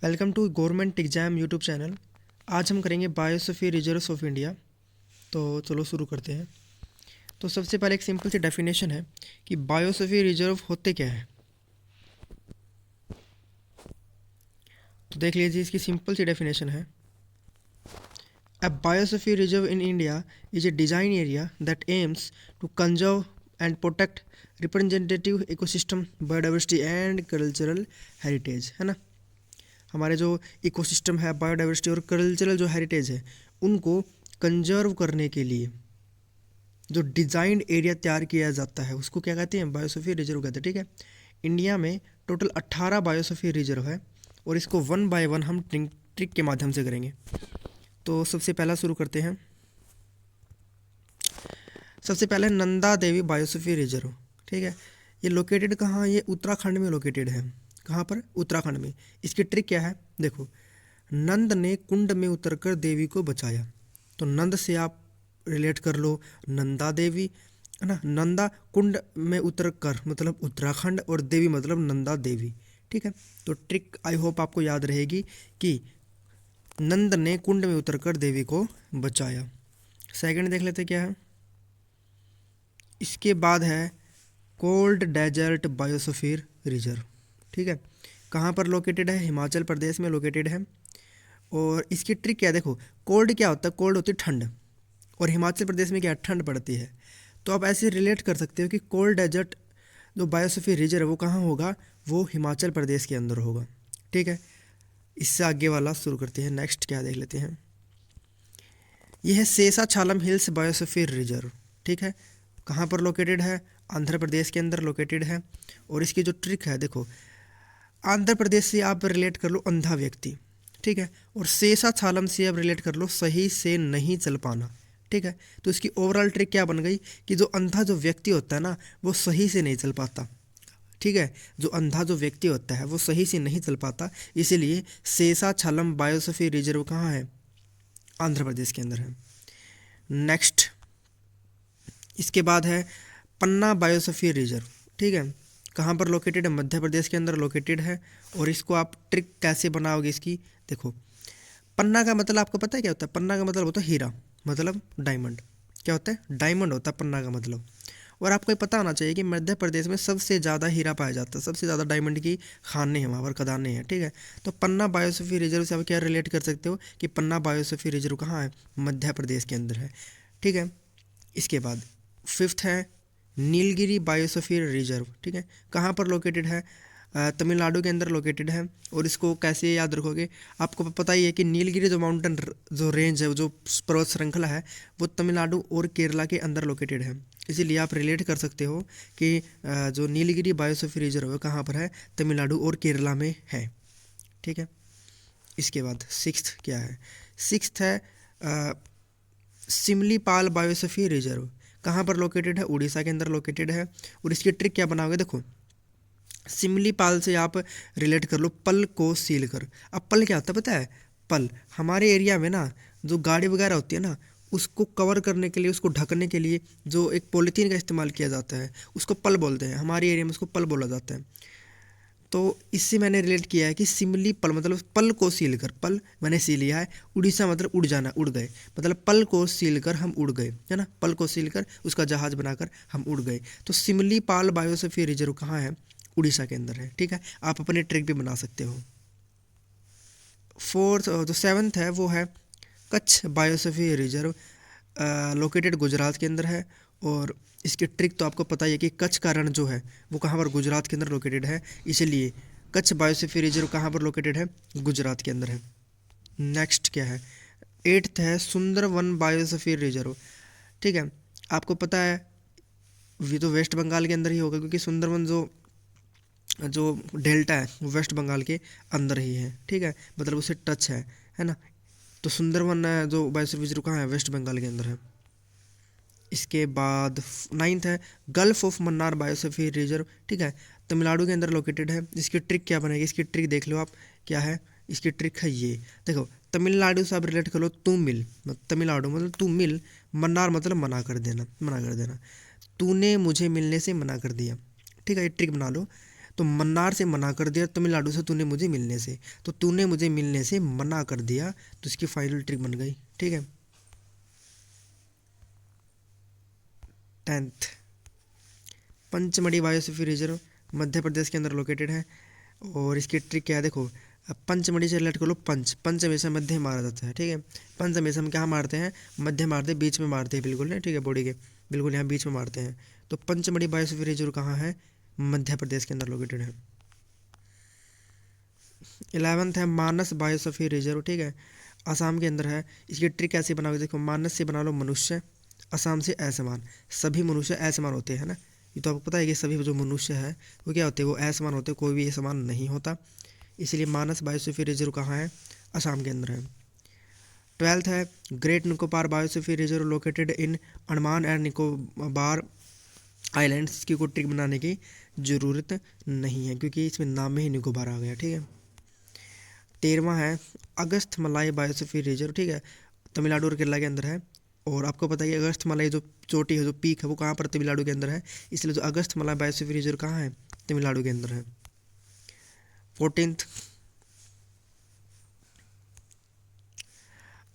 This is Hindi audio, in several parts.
Welcome to government exam YouTube channel. आज हम करेंगे बायोस्फीयर रिजर्व्स ऑफ इंडिया। तो चलो शुरू करते हैं। तो सबसे पहले एक सिंपल सी डेफिनेशन है कि बायोस्फीयर रिजर्व होते क्या है। तो देख लीजिए, इसकी सिंपल सी डेफिनेशन है, a biosphere reserve in India is a design area that aims to conserve and protect representative ecosystem, biodiversity and cultural heritage, है ना। हमारे जो इकोसिस्टम है, बायोडाइवर्सिटी और कल्चरल जो हेरिटेज है, उनको कंजर्व करने के लिए जो डिज़ाइंड एरिया तैयार किया जाता है उसको क्या कहते हैं, बायोस्फीयर रिजर्व कहते हैं। ठीक है, इंडिया में टोटल 18 बायोस्फीयर रिजर्व है और इसको वन बाय वन हम ट्रिक के माध्यम से करेंगे। तो सबसे पहला शुरू करते हैं। सबसे पहले नंदा देवी बायोस्फीयर रिजर्व। ठीक है, ये लोकेटेड कहाँ, ये उत्तराखंड में लोकेटेड है। कहाँ पर, उत्तराखंड में। इसकी ट्रिक क्या है, देखो, नंद ने कुंड में उतरकर देवी को बचाया, तो नंद से आप रिलेट कर लो नंदा देवी, है ना। नंदा कुंड में उतर कर मतलब उत्तराखंड, और देवी मतलब नंदा देवी। ठीक है, तो ट्रिक आई होप आपको याद रहेगी कि नंद ने कुंड में उतरकर देवी को बचाया। सेकंड देख लेते क्या है। इसके बाद है कोल्ड डेजर्ट बायोस्फीयर रिजर्व। ठीक है, कहाँ पर लोकेटेड है, हिमाचल प्रदेश में लोकेटेड है। और इसकी ट्रिक क्या है, देखो, कोल्ड क्या होता है, कोल्ड होती है ठंड, और हिमाचल प्रदेश में क्या ठंड पड़ती है। तो आप ऐसे रिलेट कर सकते हो कि कोल्ड डेजर्ट जो बायोस्फीयर रिजर्व है वो कहाँ होगा, वो हिमाचल प्रदेश के अंदर होगा। ठीक है, इससे आगे वाला शुरू करते हैं। नेक्स्ट क्या देख लेते हैं, यह है शेषाछालम हिल्स बायोस्फीयर रिजर्व। ठीक है, कहाँ पर लोकेटेड है, आंध्र प्रदेश के अंदर लोकेटेड है। और इसकी जो ट्रिक है, देखो, आंध्र प्रदेश से आप रिलेट कर लो अंधा व्यक्ति, ठीक है, और शेषाछालम से आप रिलेट कर लो सही से नहीं चल पाना। ठीक है, तो इसकी ओवरऑल ट्रिक क्या बन गई कि जो अंधा जो व्यक्ति होता है ना, वो सही से नहीं चल पाता। ठीक है, जो अंधा जो व्यक्ति होता है वो सही से नहीं चल पाता, इसीलिए शेषाछालम बायोस्फीयर रिजर्व कहाँ है, आंध्र प्रदेश के अंदर है। नेक्स्ट इसके बाद है पन्ना बायोस्फीयर रिजर्व। ठीक है, कहाँ पर लोकेटेड है, मध्य प्रदेश के अंदर लोकेटेड है। और इसको आप ट्रिक कैसे बनाओगे इसकी, देखो, पन्ना का मतलब आपको पता है क्या होता है, पन्ना का मतलब होता है हीरा, मतलब डायमंड। क्या होता है, डायमंड होता है पन्ना का मतलब। और आपको ये पता होना चाहिए कि मध्य प्रदेश में सबसे ज़्यादा हीरा पाया जाता है, सबसे ज़्यादा डायमंड की खानें हैं वहाँ पर, खदानें हैं। ठीक है, तो पन्ना बायोस्फीयर रिजर्व से आप क्या रिलेट कर सकते हो कि पन्ना बायोस्फीयर रिजर्व कहाँ है, मध्य प्रदेश के अंदर है। ठीक है, इसके बाद फिफ्थ है नीलगिरी बायोस्फीयर रिजर्व। ठीक है, कहाँ पर लोकेटेड है, तमिलनाडु के अंदर लोकेटेड है। और इसको कैसे याद रखोगे, आपको पता ही है कि नीलगिरी जो माउंटेन जो रेंज है, जो पर्वत श्रृंखला है, वो तमिलनाडु और केरला के अंदर लोकेटेड है। इसीलिए आप रिलेट कर सकते हो कि जो नीलगिरी बायोस्फीयर रिजर्व है कहाँ पर है, तमिलनाडु और केरला में है। ठीक है, इसके बाद सिक्स्थ क्या है, सिक्स्थ है सिमलीपाल बायोस्फीयर रिजर्व। कहाँ पर लोकेटेड है, उड़ीसा के अंदर लोकेटेड है। और इसकी ट्रिक क्या बनाओगे, देखो, सिमलीपाल से आप रिलेट कर लो पल को सील कर। अब पल क्या होता है पता है, पल हमारे एरिया में ना जो गाड़ी वगैरह होती है ना, उसको कवर करने के लिए, उसको ढकने के लिए जो एक पॉलीथीन का इस्तेमाल किया जाता है, उसको पल बोलते हैं, हमारे एरिया में उसको पल बोला जाता है। तो इससे मैंने रिलेट किया है कि सिमली पल मतलब पल को सील कर, पल मैंने सी लिया है, उड़ीसा मतलब उड़ जाना, उड़ गए, मतलब पल को सील कर हम उड़ गए, है ना, पल को सील कर उसका जहाज बनाकर हम उड़ गए। तो सिमली पाल बायोस्फीयर रिजर्व कहाँ है, उड़ीसा के अंदर है। ठीक है, आप अपने ट्रिक भी बना सकते हो। फोर्थ जो सेवन्थ है वो है Kutch biosphere reserve, located Gujarat के अंदर है। और इसकी ट्रिक तो आपको पता ही है कि कच्छ का रण जो है वो कहाँ पर, गुजरात के अंदर लोकेटेड है, इसलिए कच्छ बायोस्फीयर रिजर्व कहाँ पर लोकेटेड है, गुजरात के अंदर है। नेक्स्ट क्या है, एट्थ है सुंदरवन बायोस्फीयर रिजर्व। ठीक है, आपको पता है ये तो वेस्ट बंगाल के अंदर ही होगा, क्योंकि सुंदरवन जो जो डेल्टा है वो वेस्ट बंगाल के अंदर ही है। ठीक है, मतलब उसे टच है ना। तो सुंदरवन जो बायोस्फीयर रिजर्व कहाँ है, वेस्ट बंगाल के अंदर है। इसके बाद नाइन्थ है gulf of Mannar biosphere reserve. ठीक है, तमिलनाडु के अंदर लोकेटेड है। इसकी ट्रिक क्या बनेगी, इसकी ट्रिक देख लो आप, क्या है इसकी ट्रिक है ये, देखो, तमिलनाडु से आप रिलेट कर लो तू मिल, तमिलनाडु मतलब तू मिल, मन्नार मतलब मना कर देना, मना कर देना, तूने मुझे मिलने से मना कर दिया। ठीक है, ये ट्रिक बना लो। तो मन्नार से मना कर दिया, तमिलनाडु से तूने मुझे मिलने से, तो तूने मुझे मिलने से मना कर दिया, तो इसकी फाइनल ट्रिक बन गई। ठीक है। 10th, Pachmarhi biosphere reserve Madhya Pradesh के अंदर लोकेटेड है। और इसकी ट्रिक क्या है देखो, अब पंचमढ़ी से रिलेट कर लो, पंच हमेशा मध्य मारा जाता है। ठीक है, पंच हमेशा हम क्या मारते हैं, मध्य मारते हैं, बीच में मारते हैं, बिल्कुल नहीं, ठीक है, बॉडी के बिल्कुल यहाँ बीच में मारते हैं। तो पंचमढ़ी बायोस्फीयर रिजर्व कहाँ है, मध्य प्रदेश के अंदर लोकेटेड है। 11th है मानस बायोस्फीयर रिजर्व। ठीक है, असम के अंदर है। इसकी ट्रिक कैसे बनाओगे देखो, मानस से बना लो मनुष्य, असम से असमान, सभी मनुष्य असमान होते हैं ना, ये तो आपको पता है कि सभी जो मनुष्य है वो क्या होते हैं, वो असमान होते हैं, कोई भी समान नहीं होता, इसलिए मानस बायोस्फीयर रिजर्व कहाँ है, असम के अंदर है। 12th है great Nicobar biosphere reserve located in Andaman and Nicobar islands. की कोई ट्रिक बनाने की ज़रूरत नहीं है क्योंकि इसमें नाम में ही निकोबार आ गया। ठीक है। 13वां है अगस्त मलाई बायोस्फीयर रिजर्व। ठीक है, तमिलनाडु और केरला के अंदर है। और आपको पता है कि अगस्त मलाई जो चोटी है, जो पीक है, वो कहाँ पर, तमिलनाडु के अंदर है, इसलिए जो अगस्त मलाई बायोस्फीयर रिजर्व कहाँ है, तमिलनाडु के अंदर है। 14th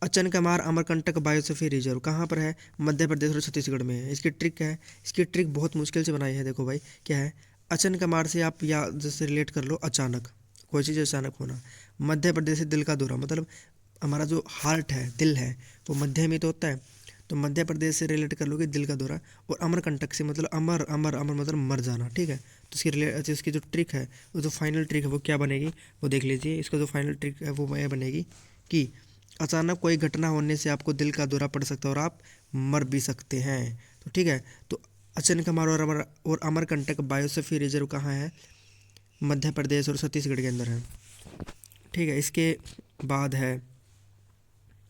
Achanakmar Amarkantak biosphere reserve कहाँ पर है, मध्य प्रदेश और छत्तीसगढ़ में है। इसकी ट्रिक क्या है, इसकी ट्रिक बहुत मुश्किल से बनाई है। देखो भाई क्या है, अचनकमार से आप या जैसे रिलेट कर लो, अचानक कोई चीज़ अचानक होना, मध्य प्रदेश से दिल का दौरा, मतलब हमारा जो हार्ट है, दिल है, वो मध्य में तो होता है, तो मध्य प्रदेश से रिलेट कर लोगे दिल का दौरा। और अमरकंटक से मतलब अमर अमर अमर मतलब मर जाना। ठीक है, तो इसकी जो ट्रिक है, वो जो फाइनल ट्रिक है वो क्या बनेगी, वो देख लीजिए। इसका जो फाइनल ट्रिक है वो यह बनेगी कि अचानक कोई घटना होने से आपको दिल का दौरा पड़ सकता है और आप मर भी सकते हैं। तो ठीक है, तो अचनकमार और अमरकंटक बायोस्फीयर रिजर्व कहाँ है, मध्य प्रदेश और छत्तीसगढ़ के अंदर है। ठीक है, इसके बाद है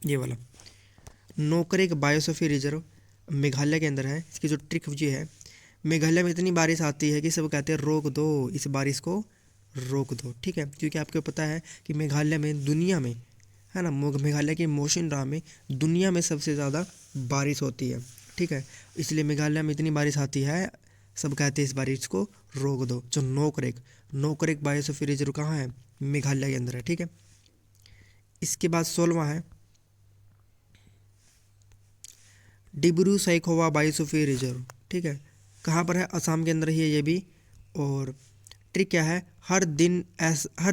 ये वाला नोकरेक बायोस्फीयर रिजर्व, मेघालय के अंदर है। इसकी जो ट्रिक ये है, मेघालय में इतनी बारिश आती है कि सब कहते हैं रोक दो, इस बारिश को रोक दो। ठीक है, क्योंकि आपको पता है कि मेघालय में दुनिया में है ना, मेघालय के मौसिनराम में दुनिया में सबसे ज़्यादा बारिश होती है। ठीक है, इसलिए मेघालय में इतनी बारिश आती है, सब कहते हैं इस बारिश को रोक दो। जो नोकरेक बायोस्फीयर रिजर्व कहाँ है, मेघालय के अंदर है। ठीक है, इसके बाद 16वां है डिब्रू सैखोवा बायोस्फीयर रिजर्व। ठीक है, कहाँ पर है, असम के अंदर ही है ये भी। और ट्रिक क्या है, हर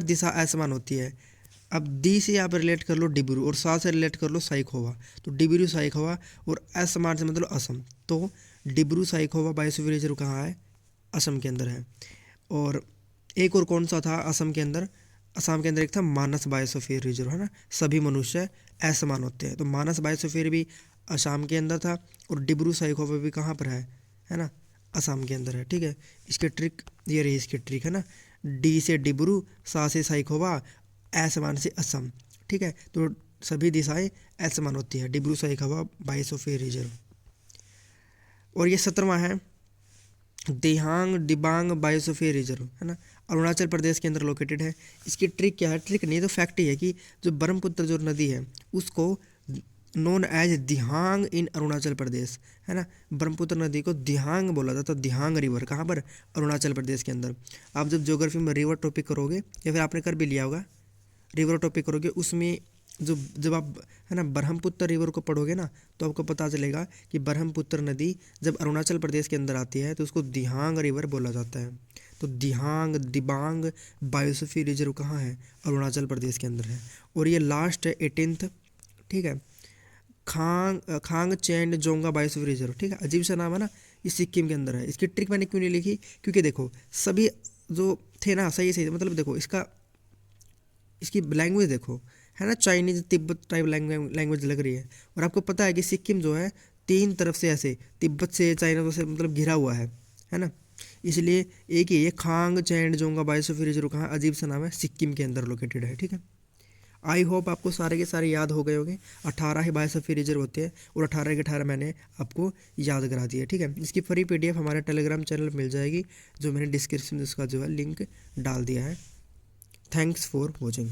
दिशा असमान होती है। अब दी से आप रिलेट कर लो डिब्रू और सा से रिलेट कर लो सैखोवा, तो डिब्रू सैखोवा और असमान से मतलब असम, तो डिब्रू सैखोवा बायोस्फीयर रिजर्व कहाँ है, असम के अंदर है। और एक और कौन सा था असम के अंदर, असम के अंदर एक था मानस बायोस्फीयर रिजर्व, है ना, सभी मनुष्य असमान होते हैं, तो मानस बायोस्फीयर भी असम के अंदर था। और डिब्रू सैखोवा भी कहाँ पर है ना, असम के अंदर है। ठीक है, इसकी ट्रिक ये रही, इसकी ट्रिक है ना, डी से डिब्रू, सा से सैखोवा, असमान से असम। ठीक है, तो सभी दिशाएं असमान होती है, डिब्रू सैखोवा बायोस्फीयर रिजर्व। और ये 17वां है दिहांग दिबांग बायोस्फीयर रिजर्व, है ना, अरुणाचल प्रदेश के अंदर लोकेटेड है। इसकी ट्रिक क्या है, ट्रिक नहीं तो फैक्ट ही है कि जो ब्रह्मपुत्र जो नदी है उसको नोन एज दिहांग इन अरुणाचल प्रदेश, है ना, ब्रह्मपुत्र नदी को दिहांग बोला जाता है। दिहांग रिवर कहाँ पर, अरुणाचल प्रदेश के अंदर। आप जब ज्योग्राफी में रिवर टॉपिक करोगे या फिर आपने कर भी लिया होगा, रिवर टॉपिक करोगे, उसमें जब आप है ना ब्रह्मपुत्र रिवर को पढ़ोगे ना, तो आपको पता चलेगा कि ब्रह्मपुत्र नदी जब अरुणाचल प्रदेश के अंदर आती है तो उसको दिहांग रिवर बोला जाता है। तो दिहांग दिबांग बायोस्फीयर रिजर्व कहाँ है, अरुणाचल प्रदेश के अंदर है। और ये लास्ट है 18th। ठीक है, खांग चैंड जोंगा बायोस्फीयर रिजर्व। ठीक है, अजीब सा नाम है ना, ये सिक्किम के अंदर है। इसकी ट्रिक मैंने क्यों नहीं लिखी, क्योंकि देखो सभी जो थे ना सही सही, मतलब देखो इसकी लैंग्वेज देखो, है ना, चाइनीज तिब्बत टाइप लैंग्वेज लग रही है। और आपको पता है कि सिक्किम जो है 3 तरफ से ऐसे तिब्बत से चाइना से मतलब घिरा हुआ है ना, इसलिए एक ही ये खांग चैंड जोंगा बायोस्फीयर रिजर्व कहाँ, अजीब सा नाम है, सिक्किम के अंदर लोकेटेड है। ठीक है, आई होप आपको सारे के सारे याद हो गए होंगे। 18 ही बायोस्फीयर रिजर्व होते हैं और 18 के 18 मैंने आपको याद करा दिया। ठीक है, इसकी फ्री PDF हमारे टेलीग्राम चैनल मिल जाएगी, जो मैंने डिस्क्रिप्शन में उसका जो है लिंक डाल दिया है। Thanks for watching.